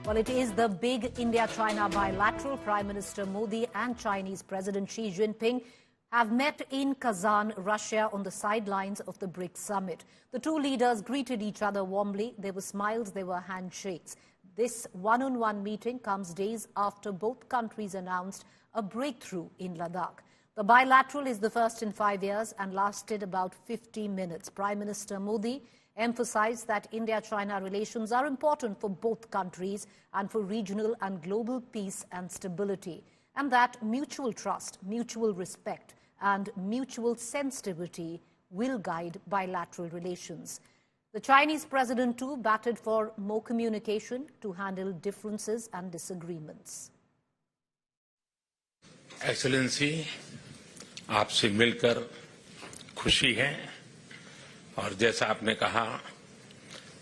Well, it is the big India-China bilateral. Prime Minister Modi and Chinese President Xi Jinping have met in Kazan, Russia, on the sidelines of the BRICS summit. The two leaders greeted each other warmly. There were smiles, there were handshakes. This one-on-one meeting comes days after both countries announced a breakthrough in Ladakh. The bilateral is the first in 5 years and lasted about 50 minutes. Prime Minister Modi emphasized that India-China relations are important for both countries and for regional and global peace and stability, and that mutual trust, mutual respect, and mutual sensitivity will guide bilateral relations. The Chinese president, too, batted for more communication to handle differences and disagreements. Excellency, आपसे मिलकर खुशी है और जैसा आपने कहा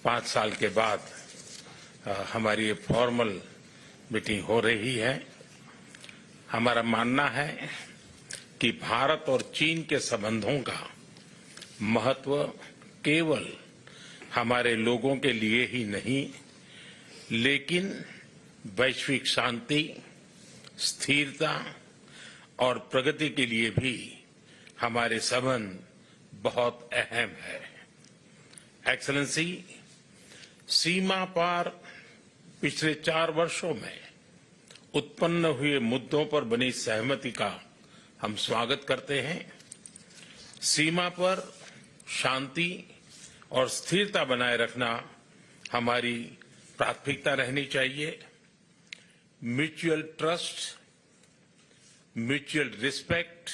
5 साल के बाद हमारी फॉर्मल मीटिंग हो रही है। हमारा मानना है कि भारत और चीन के संबंधों का महत्व केवल हमारे लोगों के लिए ही नहीं, लेकिन वैश्विक शांति, स्थिरता और प्रगति के लिए भी हमारे संबंध बहुत अहम है। एक्सेलेंसी, सीमा पार पिछले 4 वर्षों में उत्पन्न हुए मुद्दों पर बनी सहमति का हम स्वागत करते हैं। सीमा पर शांति और स्थिरता बनाए रखना हमारी प्राथमिकता रहनी चाहिए। म्यूचुअल ट्रस्ट, म्यूचुअल रिस्पेक्ट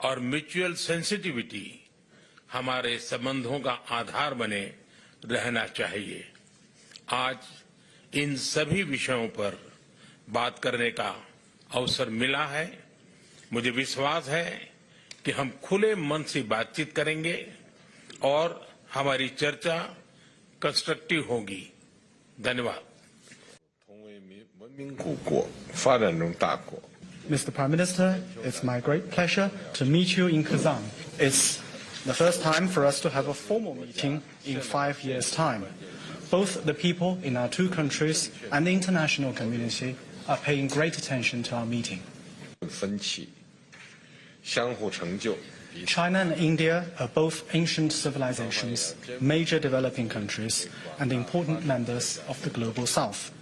और म्यूचुअल सेंसिटिविटी हमारे संबंधों का आधार बने रहना चाहिए। आज इन सभी विषयों पर बात करने का अवसर मिला है। मुझे विश्वास है कि हम खुले मन से बातचीत करेंगे और हमारी चर्चा कंस्ट्रक्टिव होगी। धन्यवाद। Mr. Prime Minister, it's my great pleasure to meet you in Kazan. It's the first time for us to have a formal meeting in 5 years' time. Both the people in our two countries and the international community are paying great attention to our meeting. China and India are both ancient civilizations, major developing countries, and important members of the global South.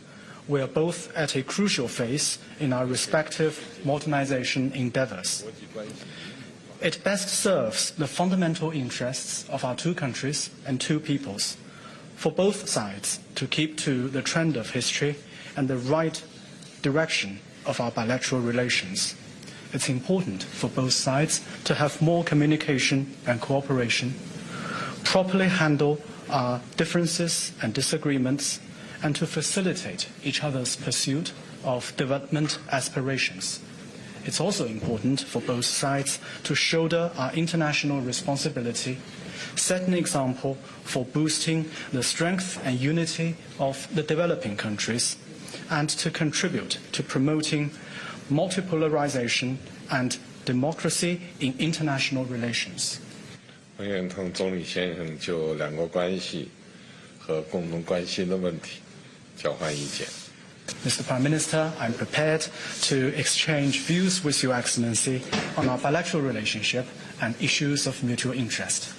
We are both at a crucial phase in our respective modernization endeavors. It best serves the fundamental interests of our two countries and two peoples, for both sides to keep to the trend of history and the right direction of our bilateral relations. It's important for both sides to have more communication and cooperation, properly handle our differences and disagreements, and to facilitate each other's pursuit of development aspirations. It's also important for both sides to shoulder our international responsibility, set an example for boosting the strength and unity of the developing countries, and to contribute to promoting multipolarization and democracy in international relations. 我愿同总理先生就两国关系和共同关心的问题交换意见。 Mr. Prime Minister, I'm prepared to exchange views with Your Excellency on our bilateral relationship and issues of mutual interest.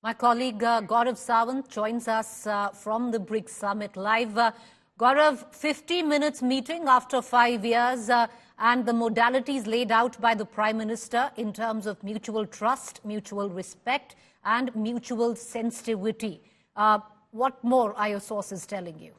My colleague Gaurav Sawant joins us from the BRICS summit live. Gaurav, 50 minutes meeting after 5 years and the modalities laid out by the Prime Minister in terms of mutual trust, mutual respect and mutual sensitivity. What more are your sources telling you?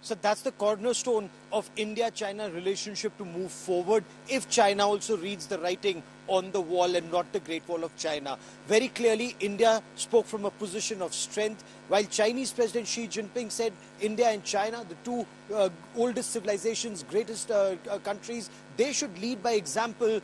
So that's the cornerstone of India-China relationship to move forward if China also reads the writing on the wall and not the Great Wall of China. Very clearly, India spoke from a position of strength, while Chinese President Xi Jinping said India and China, the two oldest civilizations, greatest countries, they should lead by example.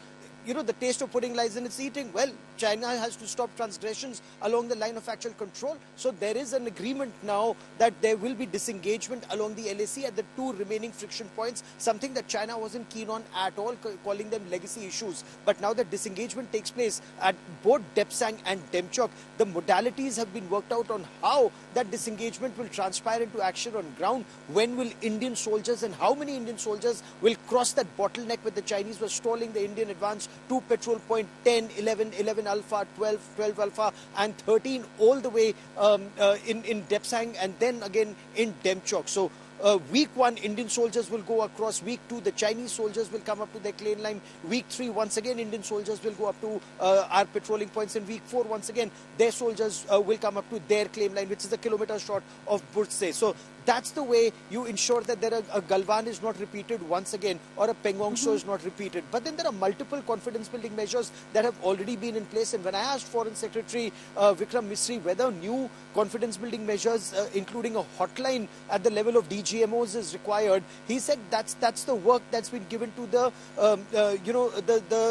the taste of pudding lies in its eating. Well, China has to stop transgressions along the line of actual control. So there is an agreement now that there will be disengagement along the LAC at the two remaining friction points, something that China wasn't keen on at all, calling them legacy issues. But now that disengagement takes place at both Depsang and Demchok, the modalities have been worked out on how that disengagement will transpire into action on ground. When will Indian soldiers and how many Indian soldiers will cross that bottleneck where the Chinese were stalling the Indian advance to patrol point 10, 11, 11 Alpha, 12, 12 Alpha and 13 all the way in Depsang and then again in Demchok. So week 1, Indian soldiers will go across. Week 2, the Chinese soldiers will come up to their claim line. Week 3, once again, Indian soldiers will go up to our patrolling points. And week 4, once again, their soldiers will come up to their claim line, which is a kilometer short of Burtse. So that's the way you ensure that a Galwan is not repeated once again or a Pengong So is not repeated. But then there are multiple confidence building measures that have already been in place. And when I asked Foreign Secretary Vikram Misri whether new confidence building measures, including a hotline at the level of DGMOs is required, he said that's the work that's been given to the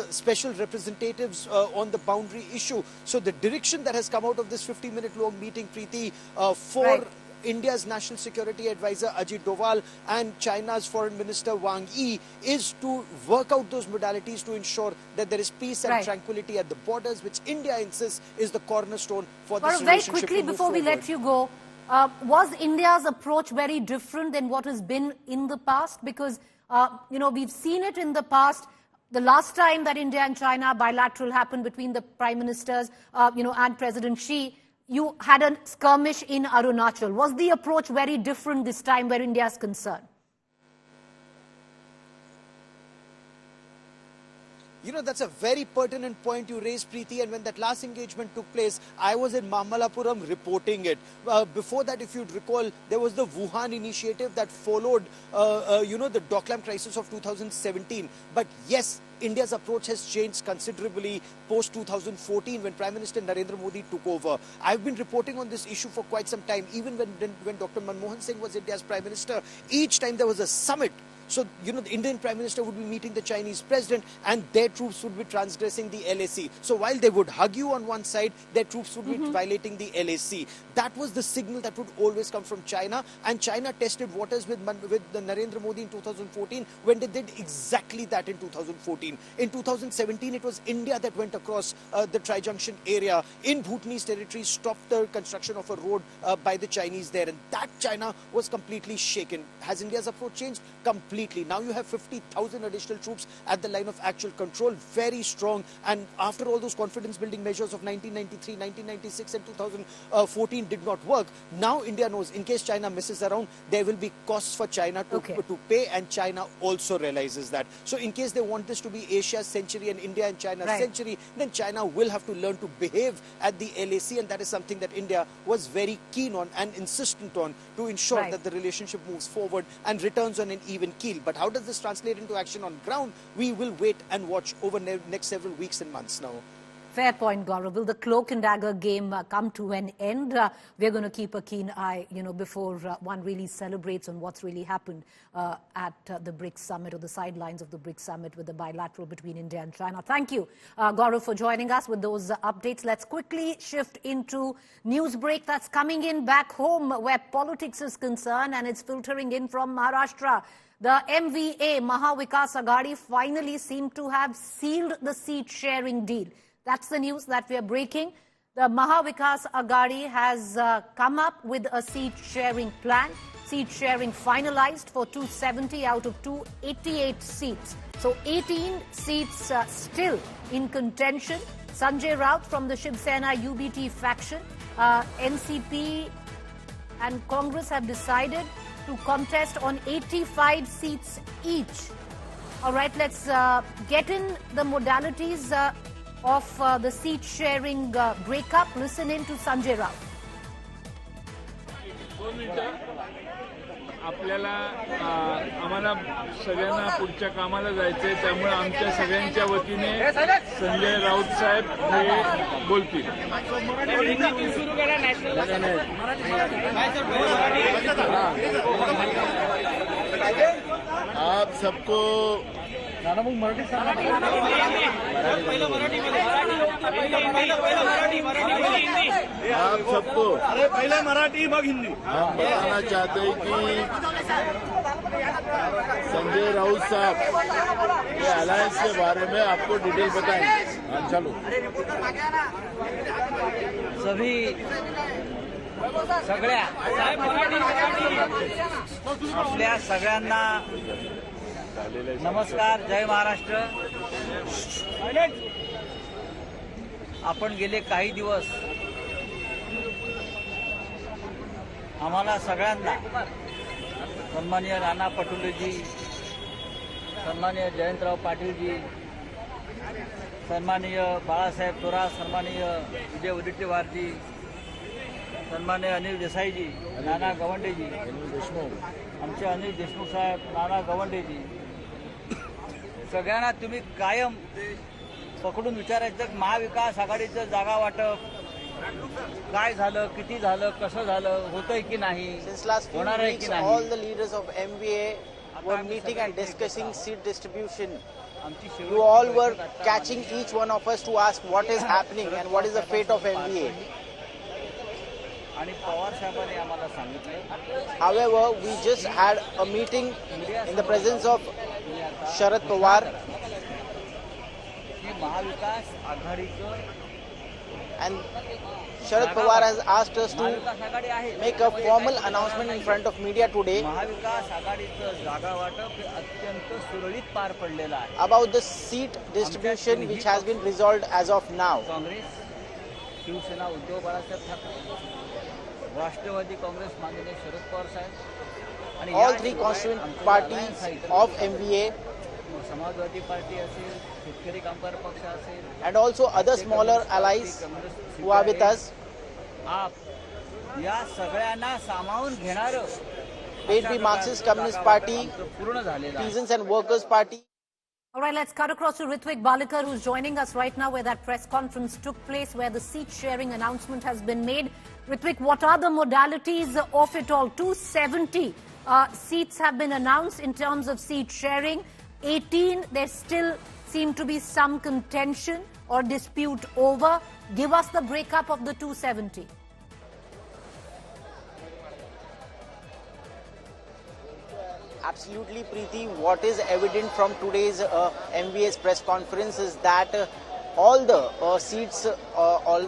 special representatives on the boundary issue. So the direction that has come out of this 50-minute long meeting, Preeti, for India's National Security Advisor Ajit Doval and China's Foreign Minister Wang Yi is to work out those modalities to ensure that there is peace and tranquility at the borders, which India insists is the cornerstone for this relationship. Very quickly, before we let you go, was India's approach very different than what has been in the past? Because, we've seen it in the past. The last time that India and China bilateral happened between the prime ministers, and President Xi, you had a skirmish in Arunachal. Was the approach very different this time where India is concerned? That's a very pertinent point you raised, Preeti. And when that last engagement took place, I was in Mamallapuram reporting it. Before that, if you'd recall, there was the Wuhan initiative that followed, the Doklam crisis of 2017. But yes, India's approach has changed considerably post-2014 when Prime Minister Narendra Modi took over. I've been reporting on this issue for quite some time. Even when Dr. Manmohan Singh was India's Prime Minister, each time there was a summit. So, the Indian Prime Minister would be meeting the Chinese President and their troops would be transgressing the LAC. So while they would hug you on one side, their troops would be violating the LAC. That was the signal that would always come from China. And China tested waters with the Narendra Modi in 2014 when they did exactly that in 2014. In 2017, it was India that went across the Tri-Junction area in Bhutanese territory, stopped the construction of a road by the Chinese there. And that China was completely shaken. Has India's approach changed? Completely. Now you have 50,000 additional troops at the line of actual control, very strong. And after all those confidence building measures of 1993, 1996 and 2014 did not work, now India knows in case China misses around, there will be costs for China to pay, and China also realizes that. So in case they want this to be Asia's century and India and China's century, then China will have to learn to behave at the LAC, and that is something that India was very keen on and insistent on to ensure that the relationship moves forward and returns on an even keel. But how does this translate into action on ground? We will wait and watch over the next several weeks and months now. Fair point, Gaurav. Will the cloak and dagger game come to an end? We're going to keep a keen eye, before one really celebrates on what's really happened at the BRICS summit or the sidelines of the BRICS summit with the bilateral between India and China. Thank you, Gaurav, for joining us with those updates. Let's quickly shift into news break that's coming in back home where politics is concerned, and it's filtering in from Maharashtra. The MVA, Maha Vikas Aghadi, finally seemed to have sealed the seat-sharing deal. That's the news that we are breaking. The Maha Vikas Aghadi has come up with a seat-sharing plan. Seat-sharing finalized for 270 out of 288 seats. So 18 seats still in contention. Sanjay Raut from the Shiv Sena UBT faction, NCP and Congress have decided to contest on 85 seats each. All right, let's get in the modalities of the seat-sharing breakup. Listen in to Sanjay Raut. आपल्याला आम्हाला सगळ्यांना पुढच्या कामाला जायचंय, त्यामुळे आमच्या सगळ्यांच्या वतीने संजय राऊत साहेब हे बोलतील. आप सबको आप सबको पहले मराठी मग हिंदी हम बताना चाहते हैं कि संजय राउत साहब ये अलायंस के बारे में आपको डिटेल बताएंगे। हाँ चलो। सभी आपल्या सगळ्यांना नमस्कार, जय महाराष्ट्र। आपण गेले काही दिवस आम्हाला सगळ्यांना सन्माननीय नाना पटोलेजी, सन्माननीय जयंतराव पाटीलजी, सन्माननीय बाळासाहेब थोरात, सन्माननीय विजय वडेट्टीवारजी, सन्माननीय अनिल देसाईजी, नाना गवंडेजी, आमचे अनिल देशमुख साहेब, नाना गवंडेजी, सगळ्यांना तुम्ही कायम पकडून विचारायचं महाविकास आघाडीचं जागा वाटप काय झालं, किती झालं, कसं झालं, होतंय की नाही, होणार आहे की नाही. All the leaders of MBA were meeting and discussing seat distribution. You all were catching each one of us to ask what is happening and what is the fate of MBA. आणि पवार साहेबांनी आम्हाला सांगितलं. However, we just had a meeting in the presence of Sharad Pawar. की महाविकास आघाडीचं And Sharad Pawar has asked us to make a formal announcement in front of media today Mahavikas आघाडीचं जागा वाटप हे अत्यंत सुरळीत पार पडलेलं आहे. about the seat distribution which has been resolved as of now. Congress, Shiv Sena Uddhav Balasaheb Thackeray, राष्ट्रवादी काँग्रेस माननीय शरद पवार साहेब आणि all three constituent parties of MBA Samajwadi party असेल, शेतकरी कामगार पक्ष असेल, and also other smaller allies who are with us. आप या सगळ्यांना सामावून घेणारं PNP Marxist Communist Party, पूर्ण झालेलं आहे. Peasants and Workers Party. All right, let's cut across to Ritvik Balekar, who's joining us right now, where that press conference took place, where the seat-sharing announcement has been made. Ritvik, what are the modalities of it all? 270 seats have been announced in terms of seat sharing. 18, there still seem to be some contention or dispute over. Give us the breakup of the 270. Absolutely, Preeti. What is evident from today's MBA's press conference is that all the seats, all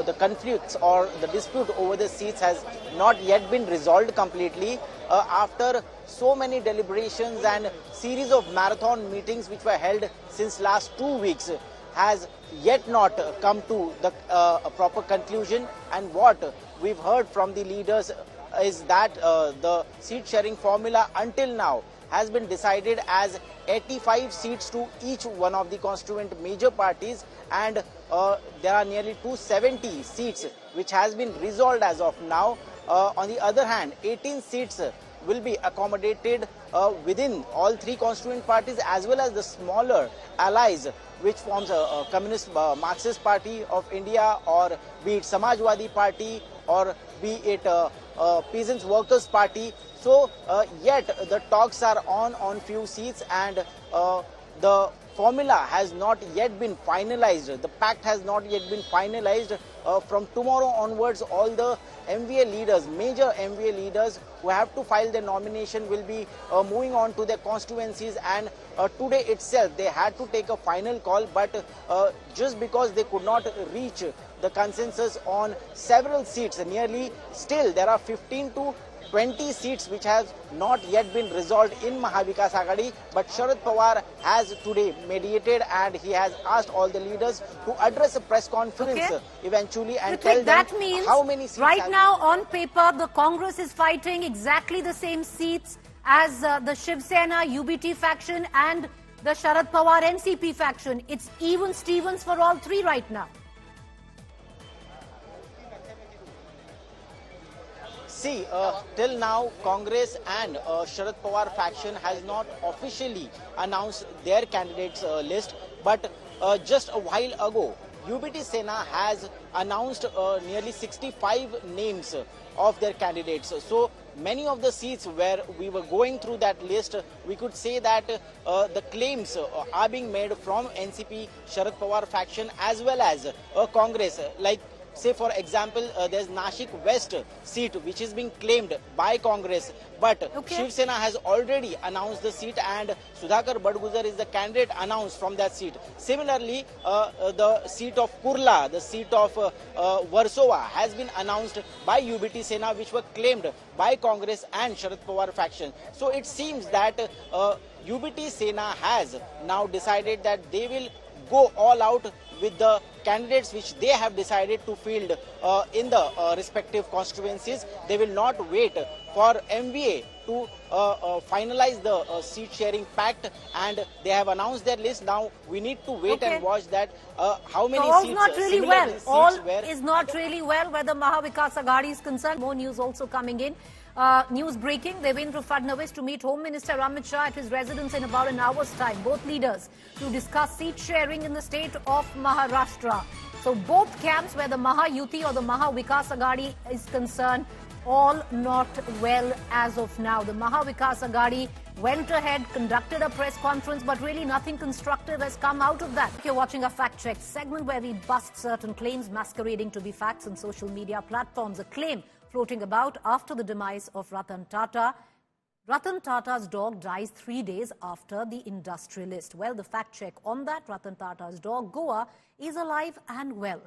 the conflicts or the dispute over the seats has not yet been resolved completely. After so many deliberations and series of marathon meetings which were held since last 2 weeks, has yet not come to the proper conclusion. And what we've heard from the leaders is that the seat sharing formula until now has been decided as 85 seats to each one of the constituent major parties, and there are nearly 270 seats which has been resolved as of now. On the other hand, 18 seats will be accommodated within all three constituent parties as well as the smaller allies which forms a Communist Marxist Party of India, or be it Samajwadi Party, or be it Peasants Workers Party. So yet the talks are on few seats, and the formula has not yet been finalized. The pact has not yet been finalized. From tomorrow onwards, all the MVA leaders, major MVA leaders who have to file their nomination, will be moving on to their constituencies, and today itself they had to take a final call, but just because they could not reach the consensus on several seats, nearly still there are 15 to 20 seats which have not yet been resolved in Mahavikas Aghadi, but Sharad Pawar has today mediated, and he has asked all the leaders to address a press conference eventually and tell them how many seats. Right now on paper the Congress is fighting exactly the same seats as the Shiv Sena UBT faction and the Sharad Pawar NCP faction. It's even Stevens for all three right now. See, till now, Congress and Sharad Pawar faction has not officially announced their candidates list, but just a while ago, UBT Sena has announced nearly 65 names of their candidates. So many of the seats where we were going through that list, we could say that the claims are being made from NCP Sharad Pawar faction as well as Congress. Like, say for example, there's Nashik West seat which is being claimed by Congress, but Shiv Sena has already announced the seat and Sudhakar Badgujar is the candidate announced from that seat. Similarly, the seat of Kurla, the seat of Warsaw has been announced by UBT Sena, which were claimed by Congress and Sharad Pawar faction. So it seems that UBT Sena has now decided that they will go all out with the candidates which they have decided to field in the respective constituencies. They will not wait for MVA to finalize the seat sharing pact, and they have announced their list. Now we need to wait and watch that how many so seats. Not really well. All is not really well where the Maha Vikas Aghadi is concerned. More news also coming in. News breaking, Devendra Fadnavis to meet Home Minister Amit Shah at his residence in about an hour's time. Both leaders to discuss seat sharing in the state of Maharashtra. So both camps where the Maha Yuti or the Maha Vikas Aghadi is concerned, all not well as of now. The Maha Vikas Aghadi went ahead, conducted a press conference, but really nothing constructive has come out of that. You're watching a fact check segment where we bust certain claims masquerading to be facts on social media platforms. A claim floating about after the demise of Ratan Tata. Ratan Tata's dog dies 3 days after the industrialist. Well, the fact check on that, Ratan Tata's dog, Goa, is alive and well.